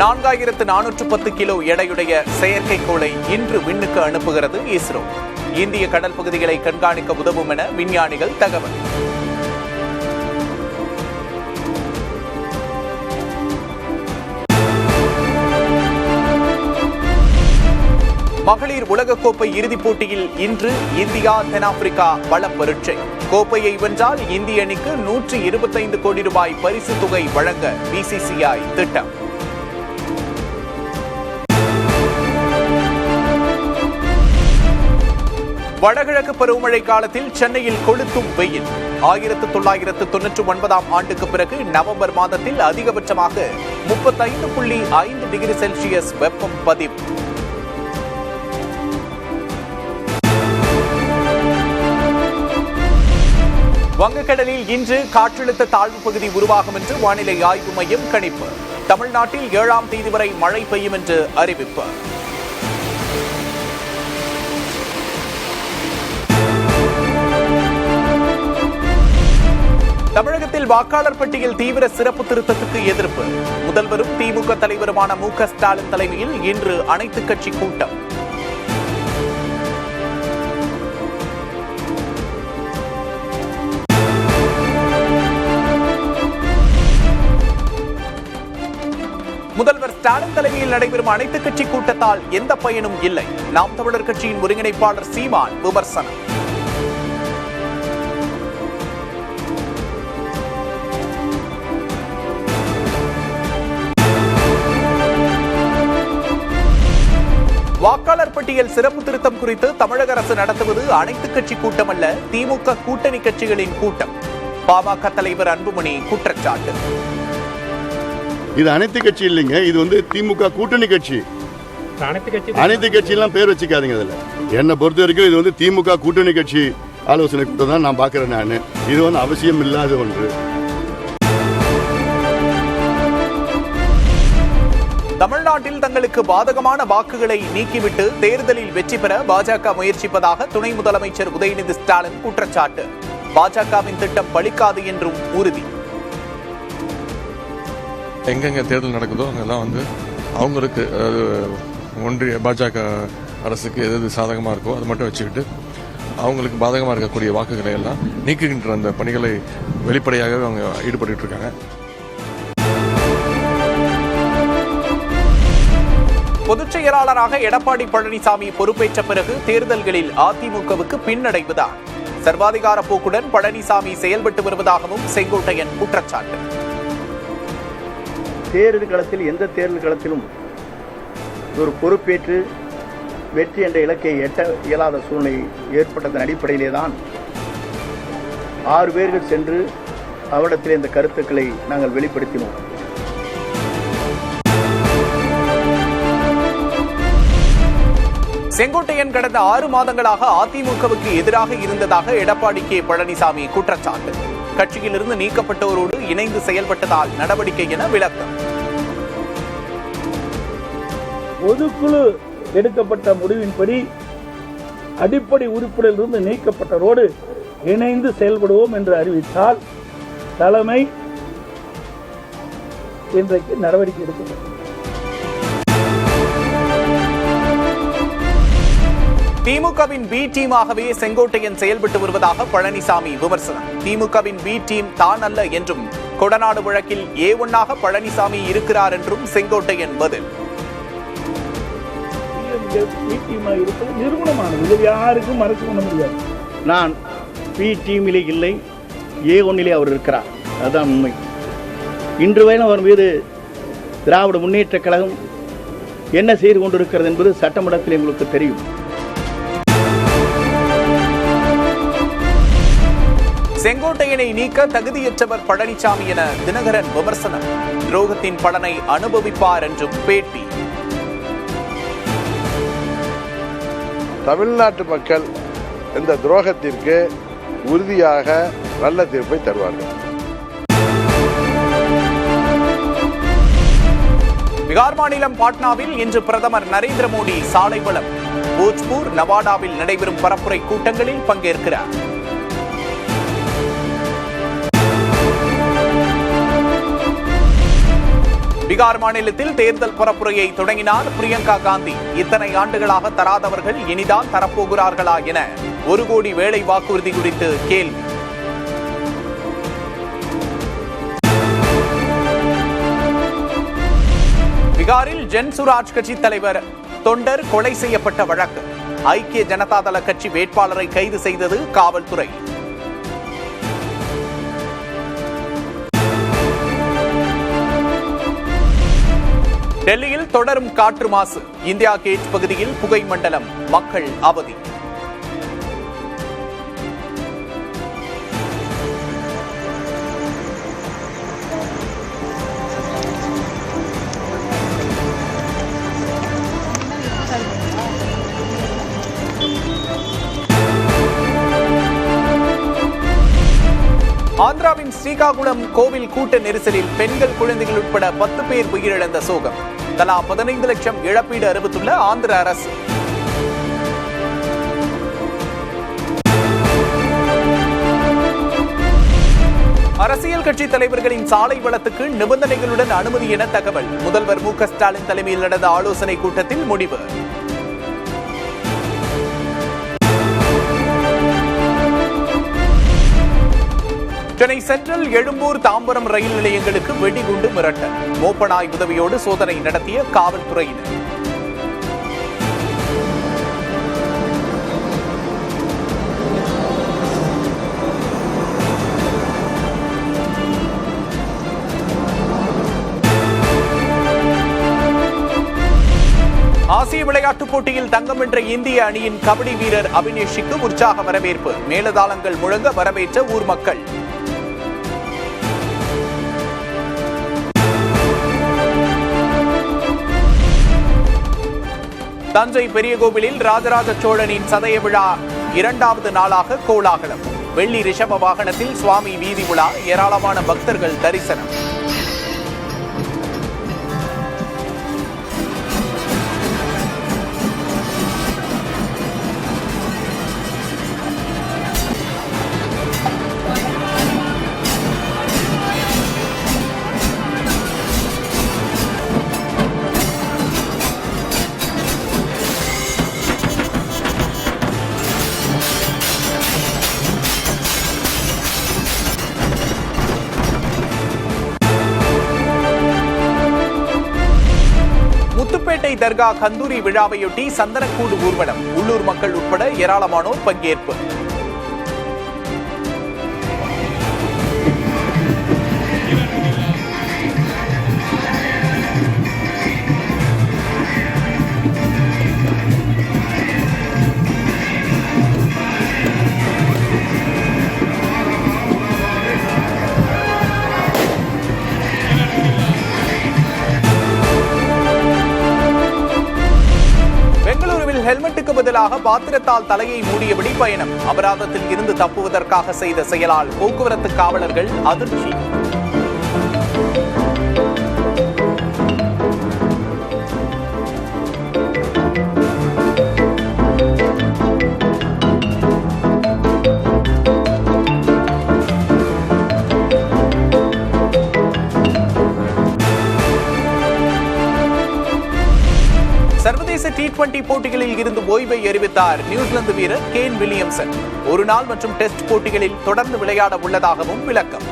4410 kilo எடையுடைய செயற்கைக்கோளை இன்று விண்ணுக்கு அனுப்புகிறது இஸ்ரோ. இந்திய கடல் பகுதிகளை கண்காணிக்க உதவும் என விஞ்ஞானிகள் தகவல். மகளிர் உலகக்கோப்பை இறுதிப் போட்டியில் இன்று இந்தியா தென்னாப்பிரிக்கா பல பரீட்சை. கோப்பையை வென்றால் இந்திய அணிக்கு 125 கோடி ரூபாய் பரிசு தொகை வழங்க BCCI திட்டம். வடகிழக்கு பருவமழை காலத்தில் சென்னையில் கொளுத்தும் வெயில். 1999ஆம் ஆண்டுக்கு பிறகு நவம்பர் மாதத்தில் அதிகபட்சமாக 35.5 டிகிரி செல்சியஸ் வெப்பம் பதிவு. வங்கக்கடலில் இன்று காற்றழுத்த தாழ்வு பகுதி உருவாகும் என்று வானிலை ஆய்வு மையம் கணிப்பு. தமிழ்நாட்டில் 7ஆம் தேதி வரை மழை பெய்யும் என்று அறிவிப்பு. தமிழகத்தில் வாக்காளர் பட்டியல் தீவிர சிறப்பு திருத்தத்துக்கு எதிர்ப்பு. முதல்வரும் திமுக தலைவருமான மு.க. ஸ்டாலின் தலைமையில் இன்று அனைத்துக் கட்சி கூட்டம். முதல்வர் ஸ்டாலின் தலைமையில் நடைபெறும் அனைத்துக் கட்சி கூட்டத்தால் எந்த பயனும் இல்லை. நாம் தமிழர் கட்சியின் ஒருங்கிணைப்பாளர் சீமான் விமர்சனம். வாக்காளர் பட்டியல் சிறப்பு திருத்தம் குறித்து தமிழக அரசு நடத்துவது அனைத்துக் கட்சி கூட்டம் அல்ல, திமுக கூட்டணி கட்சிகளின் கூட்டம். பாமக தலைவர் அன்புமணி குற்றச்சாட்டு. இது அனைத்து கட்சி இல்லைங்க, இது திமுக கூட்டணி கட்சி. அனைத்து கட்சியெல்லாம் பேர் வச்சுக்காதீங்க. இதுல என்னை பொறுத்த வரைக்கும் இது திமுக கூட்டணி கட்சி ஆலோசனை கூட்டம் தான் நான் பாக்குறேன். நான் இது அவசியம் இல்லாத ஒன்று. தமிழ்நாட்டில் தங்களுக்கு பாதகமான வாக்குகளை நீக்கிவிட்டு தேர்தலில் வெற்றி பெற பாஜக முயற்சிப்பதாக துணை முதலமைச்சர் உதயநிதி ஸ்டாலின் குற்றச்சாட்டு. பாஜகவின் திட்டம் பலிக்காது என்றும் உறுதி. எங்கெங்க தேர்தல் நடக்குதோ அங்கெல்லாம் அவங்களுக்கு ஒன்றிய பாஜக அரசுக்கு எது சாதகமாக இருக்கோ அதை மட்டும் வச்சுக்கிட்டு அவங்களுக்கு பாதகமாக இருக்கக்கூடிய வாக்குகளை எல்லாம் நீக்குகின்ற அந்த பணிகளை வெளிப்படையாகவே அவங்க ஈடுபட்டு இருக்காங்க. பொதுச் செயலாளராக எடப்பாடி பழனிசாமி பொறுப்பேற்ற பிறகு தேர்தல்களில் அதிமுகவுக்கு பின்னடைவுதான். சர்வாதிகார போக்குடன் பழனிசாமி செயல்பட்டு வருவதாகவும் செங்கோட்டையன் குற்றச்சாட்டு. தேர்தல் களத்தில் எந்த தேர்தல் களத்திலும் ஒரு பொறுப்பேற்று வெற்றி என்ற இலக்கை எட்ட இயலாத சூழ்நிலை ஏற்பட்டதன் அடிப்படையிலே தான் 6 பேர்கள் சென்று அவரிடத்தில் இந்த கருத்துக்களை நாங்கள் வெளிப்படுத்தினோம். செங்கோட்டையன் கடந்த 6 மாதங்களாக அதிமுகவுக்கு எதிராக இருந்ததாக எடப்பாடி கே பழனிசாமி குற்றச்சாட்டு. கட்சியிலிருந்து நீக்கப்பட்டோரோடு இணைந்து செயல்பட்டதால் நடவடிக்கை என விளக்கம். பொதுக்குழு எடுக்கப்பட்ட முடிவின்படி அடிப்படை உறுப்பினரிலிருந்து நீக்கப்பட்டரோடு இணைந்து செயல்படுவோம் என்று அறிவித்தால் தலைமை இன்றைக்கு நடவடிக்கை எடுக்கப்படும். திமுகவின் பி டீமாகவே செங்கோட்டையன் செயல்பட்டு வருவதாக பழனிசாமி விமர்சனம். திமுகவின் பி டீம் தான் அல்ல என்றும், கொடநாடு வழக்கில் A1ஆக பழனிசாமி இருக்கிறார் என்றும் செங்கோட்டையன் பதில். நிறுவனமானது யாருக்கும் மறைச்சு பண்ண முடியாது. நான் பி டீமிலே இல்லை, A1லே அவர் இருக்கிறார். அதுதான் உண்மை. இன்று வரை அவர் மீது திராவிட முன்னேற்ற கழகம் என்ன செய்து கொண்டிருக்கிறது என்பது சட்டமன்றத்தில் எங்களுக்கு தெரியும். செங்கோட்டையனை நீக்க தகுதியற்றவர் பழனிசாமி என தினகரன் விமர்சனம். துரோகத்தின் பலனை அனுபவிப்பார் என்றும் பேட்டி. தமிழ்நாட்டு மக்கள் இந்த துரோகத்திற்கு உறுதியாக நல்ல தீர்ப்பை தருவார்கள். பீகார் மாநிலம் பாட்னாவில் இன்று பிரதமர் நரேந்திர மோடி சாலை வலம். போஜ்பூர், நவாடாவில் நடைபெறும் பரப்புரை கூட்டங்களில் பங்கேற்கிறார். பீகார் மாநிலத்தில் தேர்தல் பரப்புரையை தொடங்கினார் பிரியங்கா காந்தி. இத்தனை ஆண்டுகளாக தராதவர்கள் இனிதான் தரப்போகிறார்களா என 1 கோடி வேலை வாக்குறுதி குறித்து கேள்வி. பீகாரில் ஜன்சுராஜ் கட்சி தலைவர் தொண்டர் கொலை செய்யப்பட்ட வழக்கு. ஐக்கிய ஜனதா தள கட்சி வேட்பாளரை கைது செய்தது காவல்துறை. டெல்லியில் தொடரும் காற்று மாசு. இந்தியா கேட் பகுதியில் புகை மண்டலம், மக்கள் அவதி. ஆந்திராவின் ஸ்ரீகாகுளம் கோவில் கூட்ட நெரிசலில் பெண்கள், குழந்தைகள் உட்பட 10 பேர் உயிரிழந்த சோகம். தலா 15 லட்சம் இழப்பீடு அறிவித்துள்ள ஆந்திர அரசு. அரசியல் கட்சி தலைவர்களின் சாலை வளத்துக்கு நிபந்தனைகளுடன் அனுமதி என தகவல். முதல்வர் மு க ஸ்டாலின் தலைமையில் நடந்த ஆலோசனை கூட்டத்தில் முடிவு. சென்னை சென்ட்ரல், எழும்பூர், தாம்பரம் ரயில் நிலையங்களுக்கு வெடிகுண்டு மிரட்டல். மோப்பனாய் உதவியோடு சோதனை நடத்திய காவல்துறையினர். ஆசிய விளையாட்டுப் போட்டியில் தங்கம் வென்ற இந்திய அணியின் கபடி வீரர் அபினேஷுக்கு உற்சாக வரவேற்பு. மேலதாளங்கள் முழங்க வரவேற்ற ஊர் மக்கள். தஞ்சை பெரிய கோவிலில் ராஜராஜ சோழனின் சதய விழா 2வது நாளாக கோலாகலம். வெள்ளி ரிஷப வாகனத்தில் சுவாமி வீதி உலா, ஏராளமான பக்தர்கள் தரிசனம். முத்துப்பேட்டை தர்கா கந்தூரி விழாவையொட்டி சந்தனக்கூடு ஊர்வலம். உள்ளூர் மக்கள் உட்பட ஏராளமானோர் பங்கேற்பு. ஹெல்மெட்டுக்கு பதிலாக பாத்திரத்தால் தலையை மூடியபடி பயணம். அபராதத்தில் இருந்து தப்புவதற்காக செய்த செயலால் போக்குவரத்து காவலர்கள் அதிர்ச்சி. சர்வதேச T20 போட்டிகளில் இருந்து ஓய்வை அறிவித்தார் நியூசிலாந்து வீரர் கேன் வில்லியம்சன். 1 நாள் மற்றும் டெஸ்ட் போட்டிகளில் தொடர்ந்து விளையாட உள்ளதாகவும் விளக்கம்.